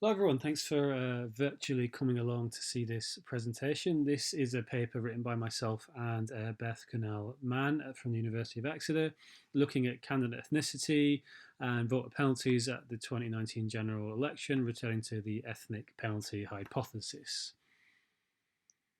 Hello everyone, thanks for virtually coming along to see this presentation. This is a paper written by myself and Beth Kühnel Mann from the University of Exeter, looking at candidate ethnicity and voter penalties at the 2019 general election, returning to the ethnic penalty hypothesis.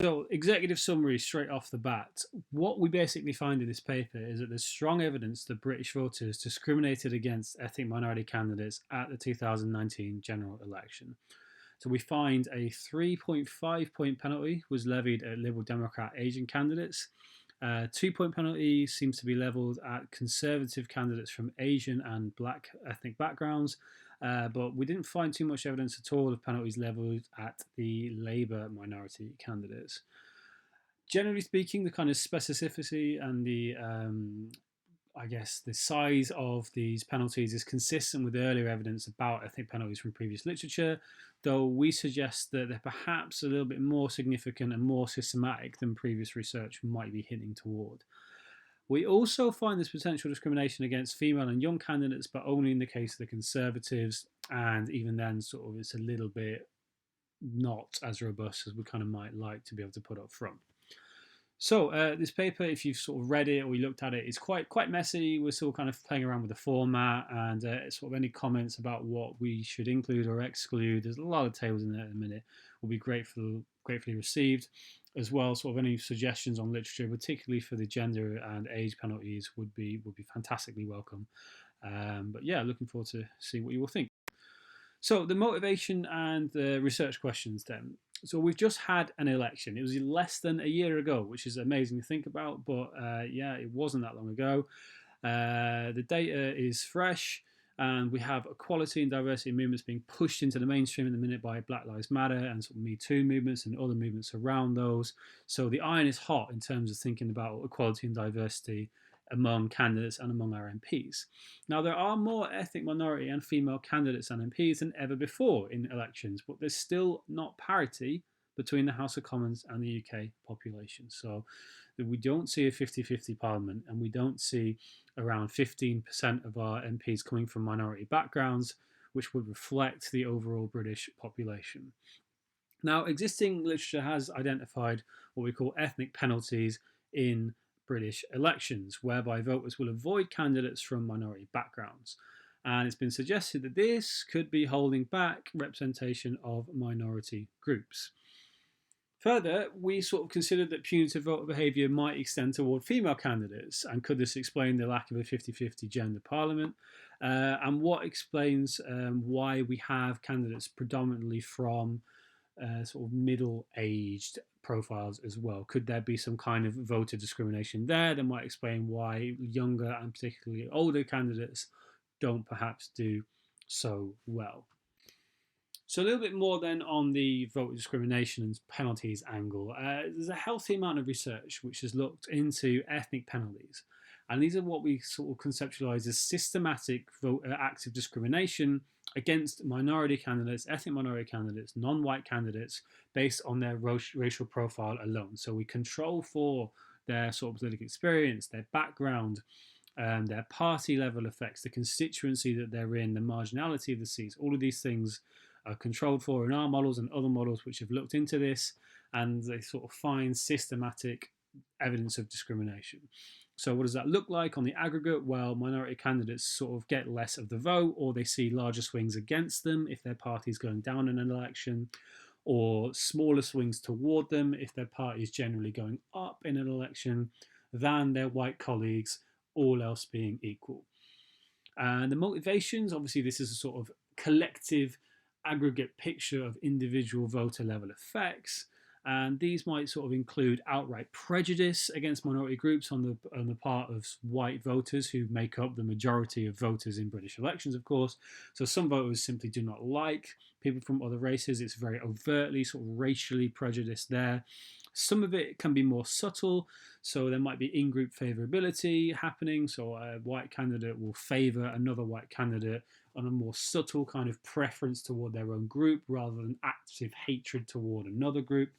So, executive summary straight off the bat. What we basically find in this paper is that there's strong evidence that British voters discriminated against ethnic minority candidates at the 2019 general election. So we find a 3.5 point penalty was levied at Liberal Democrat Asian candidates. 2 point penalty seems to be levelled at Conservative candidates from Asian and Black ethnic backgrounds, but we didn't find too much evidence at all of penalties levelled at the Labour minority candidates. Generally speaking, the kind of specificity and the size of these penalties is consistent with earlier evidence about ethnic penalties from previous literature, though we suggest that they're perhaps a little bit more significant and more systematic than previous research might be hinting toward. We also find this potential discrimination against female and young candidates, but only in the case of the Conservatives, and even then, sort of, it's a little bit not as robust as we kind of might like to be able to put up front. So this paper, if you've sort of read it or you looked at it, is quite messy. We're still kind of playing around with the format and sort of any comments about what we should include or exclude. There's a lot of tables in there at the minute. Will be gratefully received. As well, sort of any suggestions on literature, particularly for the gender and age penalties, would be fantastically welcome. But yeah, looking forward to see what you will think. So the motivation and the research questions then. So we've just had an election. It was less than a year ago, which is amazing to think about, but yeah, it wasn't that long ago. The data is fresh, and we have equality and diversity movements being pushed into the mainstream in the minute by Black Lives Matter and sort of Me Too movements and other movements around those. So the iron is hot in terms of thinking about equality and diversity among candidates and among our MPs. Now, there are more ethnic minority and female candidates and MPs than ever before in elections, but there's still not parity between the House of Commons and the UK population. So we don't see a 50-50 parliament, and we don't see around 15% of our MPs coming from minority backgrounds, which would reflect the overall British population. Now, existing literature has identified what we call ethnic penalties in British elections, whereby voters will avoid candidates from minority backgrounds. And it's been suggested that this could be holding back representation of minority groups. Further, we sort of considered that punitive voter behaviour might extend toward female candidates, and could this explain the lack of a 50-50 gender parliament? And what explains why we have candidates predominantly from sort of middle-aged profiles as well? Could there be some kind of voter discrimination there that might explain why younger and particularly older candidates don't perhaps do so well? So a little bit more then on the voter discrimination and penalties angle. There's a healthy amount of research which has looked into ethnic penalties. And these are what we sort of conceptualize as systematic voter active discrimination against minority candidates, ethnic minority candidates, non-white candidates, based on their racial profile alone. So we control for their sort of political experience, their background, their party level effects, the constituency that they're in, the marginality of the seats. All of these things are controlled for in our models and other models which have looked into this, and they sort of find systematic evidence of discrimination. So what does that look like on the aggregate? Well, minority candidates sort of get less of the vote, or they see larger swings against them if their party is going down in an election, or smaller swings toward them if their party is generally going up in an election than their white colleagues, all else being equal. And the motivations, obviously this is a sort of collective aggregate picture of individual voter level effects, and these might sort of include outright prejudice against minority groups on the part of white voters who make up the majority of voters in British elections, of course. So some voters simply do not like people from other races. It's very overtly sort of racially prejudiced there. Some of it can be more subtle, so there might be in-group favourability happening, so a white candidate will favour another white candidate on a more subtle kind of preference toward their own group rather than active hatred toward another group.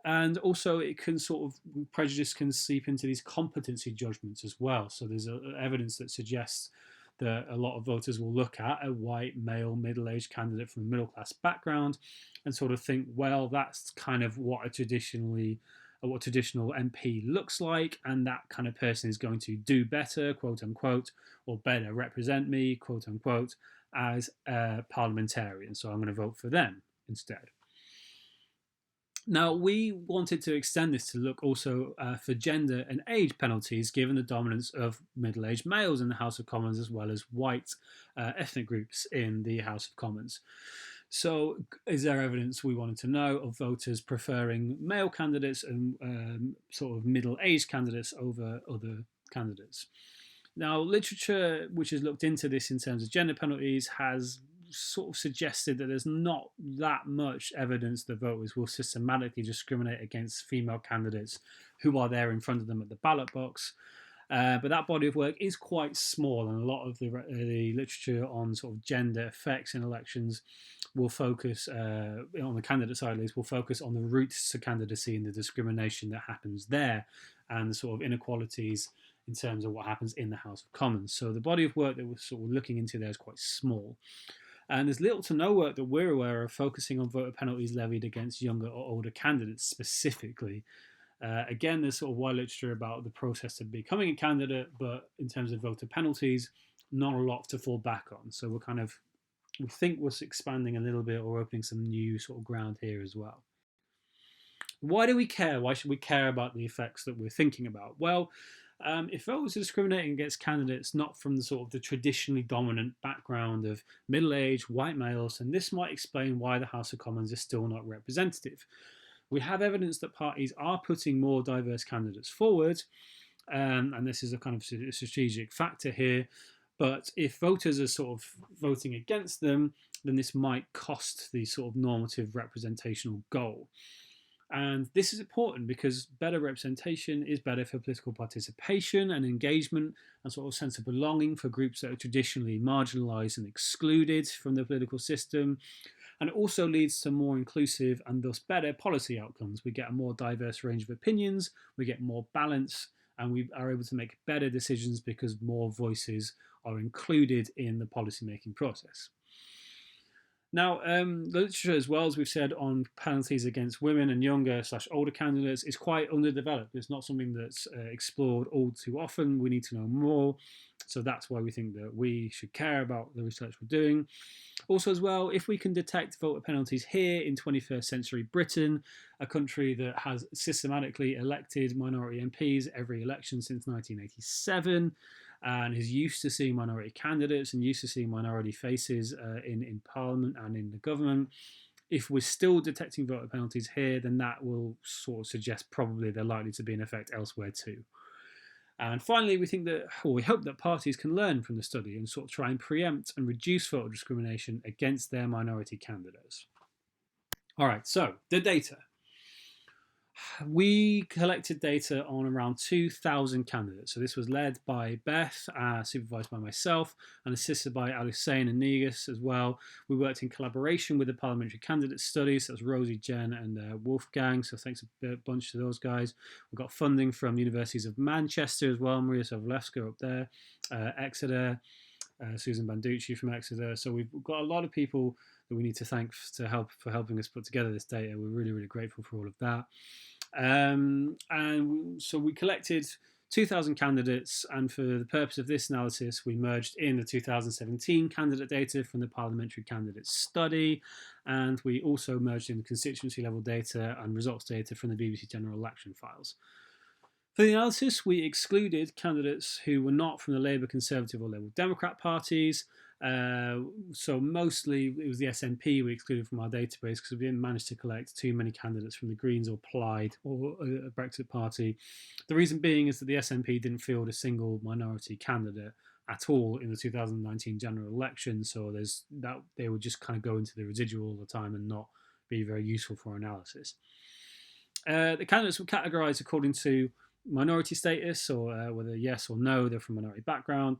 And also it can sort of, prejudice can seep into these competency judgments as well. So there's evidence that suggests that a lot of voters will look at a white, male, middle-aged candidate from a middle-class background and sort of think, well, that's kind of what a traditional MP looks like, and that kind of person is going to do better, quote unquote, or better represent me, quote unquote, as a parliamentarian. So I'm going to vote for them instead. Now, we wanted to extend this to look also for gender and age penalties, given the dominance of middle-aged males in the House of Commons, as well as white ethnic groups in the House of Commons. So, is there evidence, we wanted to know, of voters preferring male candidates and sort of middle-aged candidates over other candidates? Now, literature which has looked into this in terms of gender penalties has sort of suggested that there's not that much evidence that voters will systematically discriminate against female candidates who are there in front of them at the ballot box. But that body of work is quite small, and a lot of the literature on sort of gender effects in elections will focus, on the candidate side at least, will focus on the routes to candidacy and the discrimination that happens there and the sort of inequalities in terms of what happens in the House of Commons. So the body of work that we're sort of looking into there is quite small. And there's little to no work that we're aware of focusing on voter penalties levied against younger or older candidates specifically. Again, there's sort of wide literature about the process of becoming a candidate, but in terms of voter penalties, not a lot to fall back on. So we think we're expanding a little bit or opening some new sort of ground here as well. Why do we care? Why should we care about the effects that we're thinking about? Well, if voters are discriminating against candidates not from the sort of the traditionally dominant background of middle-aged white males, then this might explain why the House of Commons is still not representative. We have evidence that parties are putting more diverse candidates forward, and this is a kind of strategic factor here. But if voters are sort of voting against them, then this might cost the sort of normative representational goal. And this is important because better representation is better for political participation and engagement and sort of sense of belonging for groups that are traditionally marginalised and excluded from the political system. And it also leads to more inclusive and thus better policy outcomes. We get a more diverse range of opinions, we get more balance, and we are able to make better decisions because more voices are included in the policymaking process. Now, the literature, as well as we've said, on penalties against women and younger/older candidates is quite underdeveloped. It's not something that's explored all too often. We need to know more. So that's why we think that we should care about the research we're doing. Also, as well, if we can detect voter penalties here in 21st century Britain, a country that has systematically elected minority MPs every election since 1987, and is used to seeing minority candidates and used to seeing minority faces in Parliament and in the government, if we're still detecting voter penalties here, then that will sort of suggest probably they're likely to be in effect elsewhere too. And finally, we think that, or we hope that parties can learn from the study and sort of try and preempt and reduce voter discrimination against their minority candidates. All right, so the data. We collected data on around 2,000 candidates. So this was led by Beth, supervised by myself, and assisted by Analysing and Negus as well. We worked in collaboration with the Parliamentary Candidate Studies. So that's Rosie, Jen, and Wolfgang. So thanks a bunch to those guys. We got funding from the Universities of Manchester as well. Maria Sovolevska up there, Exeter, Susan Banducci from Exeter. So we've got a lot of people that we need to thank for helping us put together this data. We're really, really grateful for all of that. And so we collected 2,000 candidates, and for the purpose of this analysis, we merged in the 2017 candidate data from the Parliamentary Candidate Study, and we also merged in the constituency level data and results data from the BBC General Election files. For the analysis, we excluded candidates who were not from the Labour, Conservative or Liberal Democrat parties. So mostly it was the SNP we excluded from our database because we didn't manage to collect too many candidates from the Greens or Plaid or a Brexit party. The reason being is that the SNP didn't field a single minority candidate at all in the 2019 general election, so they would just kind of go into the residual all the time and not be very useful for analysis. The candidates were categorised according to minority status, or whether yes or no they're from minority background,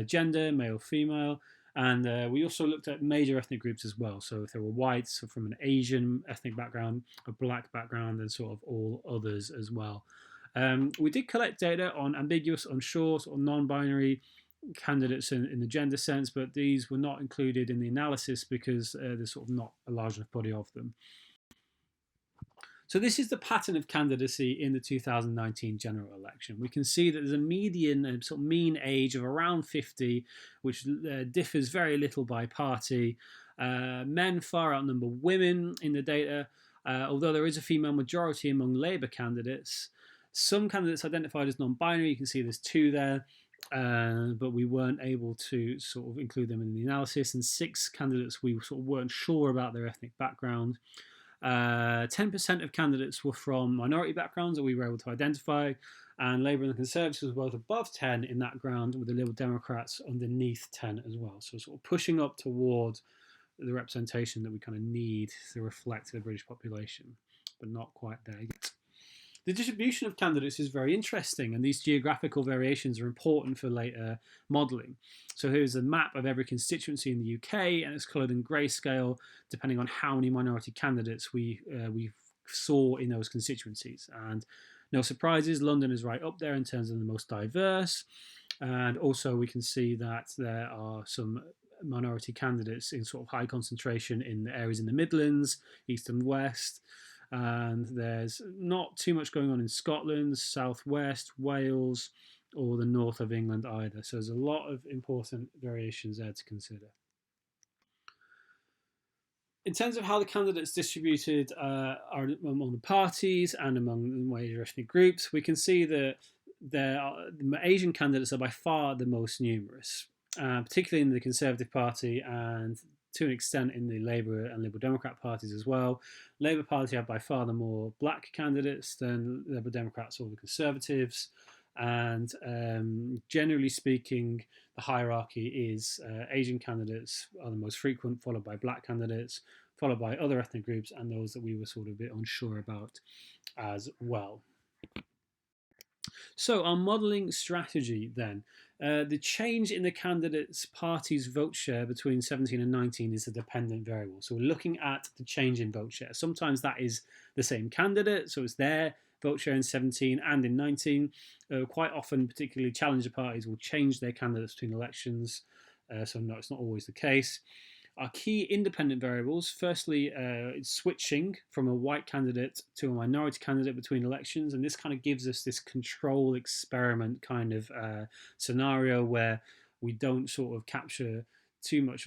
gender, male, female, and we also looked at major ethnic groups as well. So if they were whites, or from an Asian ethnic background, a black background, and sort of all others as well. We did collect data on ambiguous, unsure, or non-binary candidates in the gender sense, but these were not included in the analysis because there's sort of not a large enough body of them. So this is the pattern of candidacy in the 2019 general election. We can see that there's a median, sort of mean age of around 50, which differs very little by party. Men far outnumber women in the data, although there is a female majority among Labour candidates. Some candidates identified as non-binary. You can see there's 2 there. But we weren't able to sort of include them in the analysis, and 6 candidates we sort of weren't sure about their ethnic background. 10% of candidates were from minority backgrounds that we were able to identify, and Labour and the Conservatives were both above 10 in that ground, with the Liberal Democrats underneath 10 as well. So sort of pushing up toward the representation that we kind of need to reflect the British population, but not quite there yet. The distribution of candidates is very interesting, and these geographical variations are important for later modelling. So here's a map of every constituency in the UK, and it's coloured in grayscale depending on how many minority candidates we saw in those constituencies. And no surprises, London is right up there in terms of the most diverse. And also we can see that there are some minority candidates in sort of high concentration in the areas in the Midlands, East and West. And there's not too much going on in Scotland, Southwest, Wales, or the north of England either. So there's a lot of important variations there to consider. In terms of how the candidates distributed are among the parties and among the major ethnic groups, we can see that the Asian candidates are by far the most numerous, particularly in the Conservative Party and to an extent in the Labour and Liberal Democrat parties as well. Labour Party have by far the more black candidates than Liberal Democrats or the Conservatives. And generally speaking, the hierarchy is Asian candidates are the most frequent, followed by black candidates, followed by other ethnic groups, and those that we were sort of a bit unsure about as well. So our modelling strategy then. The change in the candidates' party's vote share between 17 and 19 is a dependent variable. So we're looking at the change in vote share. Sometimes that is the same candidate, so it's their vote share in 17 and in 19. Quite often, particularly challenger parties will change their candidates between elections. So no, it's not always the case. Our key independent variables, firstly, it's switching from a white candidate to a minority candidate between elections, and this kind of gives us this control experiment kind of scenario where we don't sort of capture too much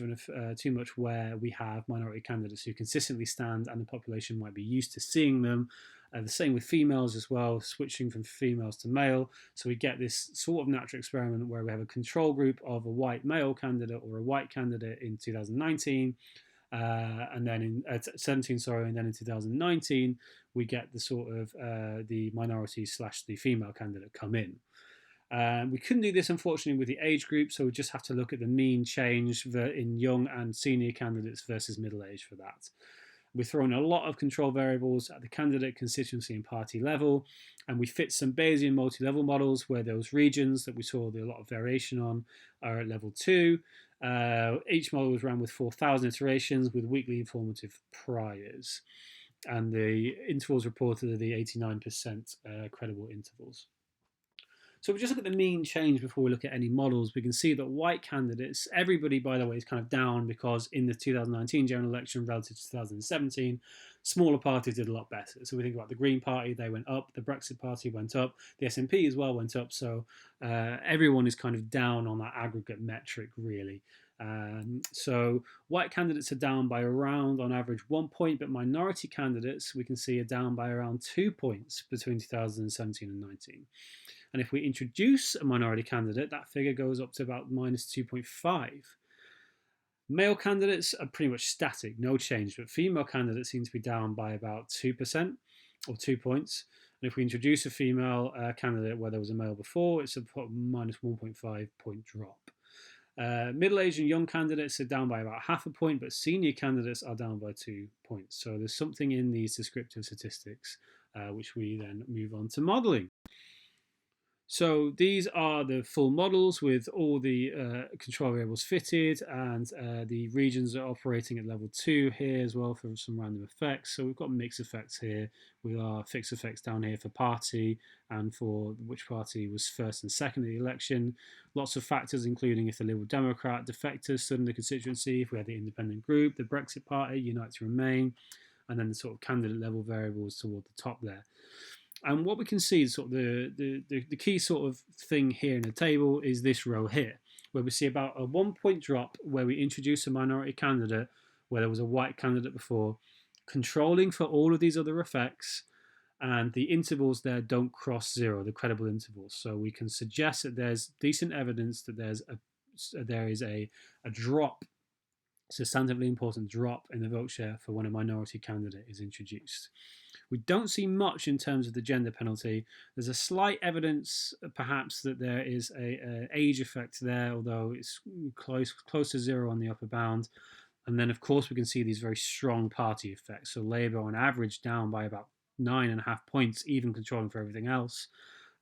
where we have minority candidates who consistently stand and the population might be used to seeing them. The same with females as well, switching from females to male. So we get this sort of natural experiment where we have a control group of a white male candidate or a white candidate in 2019, and then in 17, sorry, and then in 2019 we get the sort of the minority / the female candidate come in. We couldn't do this, unfortunately, with the age group, so we just have to look at the mean change in young and senior candidates versus middle age for that. We're throwing a lot of control variables at the candidate, constituency, and party level, and we fit some Bayesian multi-level models where those regions that we saw a lot of variation on are at level 2. Each model was run with 4,000 iterations with weekly informative priors, and the intervals reported are the 89% credible intervals. So if we just look at the mean change before we look at any models, we can see that white candidates, everybody, by the way, is kind of down because in the 2019 general election relative to 2017, smaller parties did a lot better. So we think about the Green Party, they went up, the Brexit Party went up, the SNP as well went up. So everyone is kind of down on that aggregate metric, really. So white candidates are down by around, on average, 1 point, but minority candidates, we can see, are down by around 2 points between 2017 and 19. And if we introduce a minority candidate, that figure goes up to about minus 2.5. Male candidates are pretty much static, no change, but female candidates seem to be down by about 2% or 2 points. And if we introduce a female candidate where there was a male before, it's a minus 1.5 point drop. Middle-aged and young candidates are down by about half a point, but senior candidates are down by 2 points. So there's something in these descriptive statistics, which we then move on to modelling. So these are the full models with all the control variables fitted, and the regions are operating at level 2 here as well for some random effects. So we've got mixed effects here with our fixed effects down here for party and for which party was first and second in the election. Lots of factors, including if the Liberal Democrat defectors stood in the constituency, if we had the independent group, the Brexit Party, Unite to Remain, and then the sort of candidate level variables toward the top there. And what we can see is sort of the key sort of thing here in the table is this row here, where we see about a 1 point drop where we introduce a minority candidate where there was a white candidate before, controlling for all of these other effects, and the intervals there don't cross zero, the credible intervals. So we can suggest that there's decent evidence that there is a drop, substantively important drop in the vote share for when a minority candidate is introduced. We don't see much in terms of the gender penalty. There's a slight evidence, perhaps, that there is a age effect there, although it's close to zero on the upper bound. And then, of course, we can see these very strong party effects. So Labour, on average, down by about 9.5 points, even controlling for everything else,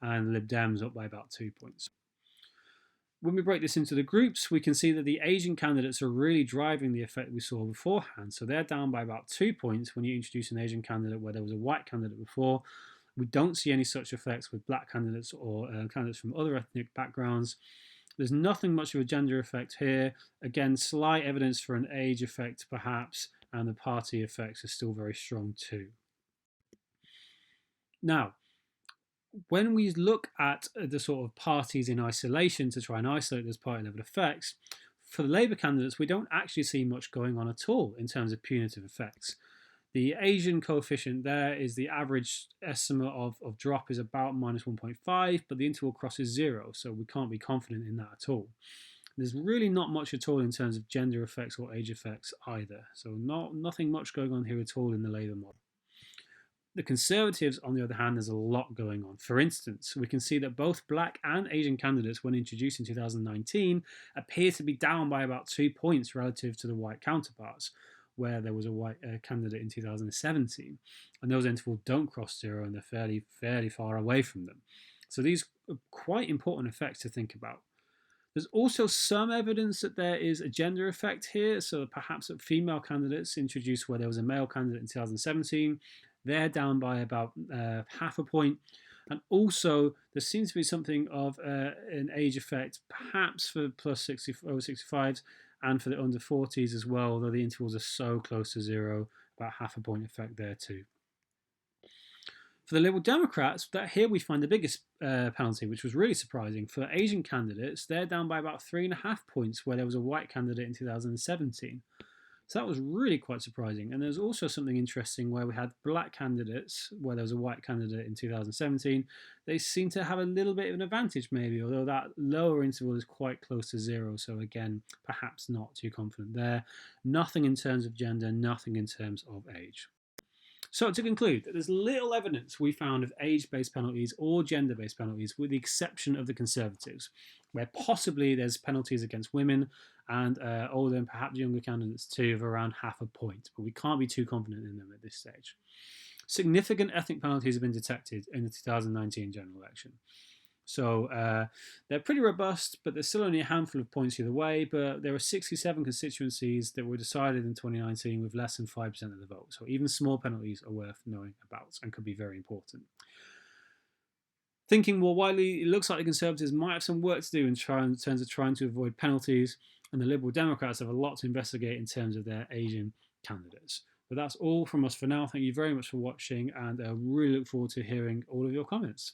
and Lib Dems up by about 2 points. When we break this into the groups, we can see that the Asian candidates are really driving the effect we saw beforehand. So they're down by about 2 points when you introduce an Asian candidate where there was a white candidate before. We don't see any such effects with black candidates or candidates from other ethnic backgrounds. There's nothing much of a gender effect here. Again, slight evidence for an age effect perhaps, and the party effects are still very strong too. Now, when we look at the sort of parties in isolation to try and isolate those party level effects, for the Labour candidates, we don't actually see much going on at all in terms of punitive effects. The Asian coefficient there is the average estimate of drop is about minus 1.5, but the interval crosses zero, so we can't be confident in that at all. There's really not much at all in terms of gender effects or age effects either, so nothing much going on here at all in the Labour model. The Conservatives, on the other hand, there's a lot going on. For instance, we can see that both black and Asian candidates, when introduced in 2019, appear to be down by about 2 points relative to the white counterparts, where there was a white candidate in 2017. And those intervals don't cross zero, and they're fairly far away from them. So these are quite important effects to think about. There's also some evidence that there is a gender effect here. So perhaps that female candidates introduced where there was a male candidate in 2017, they're down by about half a point. And also, there seems to be something of an age effect, perhaps for plus 60, over 65s and for the under 40s as well, although the intervals are so close to zero, about half a point effect there too. For the Liberal Democrats, here we find the biggest penalty, which was really surprising. For Asian candidates, they're down by about 3.5 points, where there was a white candidate in 2017. So that was really quite surprising. And there's also something interesting where we had black candidates, where there was a white candidate in 2017. They seem to have a little bit of an advantage maybe, although that lower interval is quite close to zero. So again, perhaps not too confident there. Nothing in terms of gender, nothing in terms of age. So to conclude, there's little evidence we found of age-based penalties or gender-based penalties, with the exception of the Conservatives, where possibly there's penalties against women and older and perhaps younger candidates too of around half a point, but we can't be too confident in them at this stage. Significant ethnic penalties have been detected in the 2019 general election. So they're pretty robust, but there's still only a handful of points either way. But there are 67 constituencies that were decided in 2019 with less than 5% of the vote. So even small penalties are worth knowing about and could be very important. Thinking more widely, it looks like the Conservatives might have some work to do in terms of trying to avoid penalties, and the Liberal Democrats have a lot to investigate in terms of their Asian candidates. But that's all from us for now. Thank you very much for watching, and I really look forward to hearing all of your comments.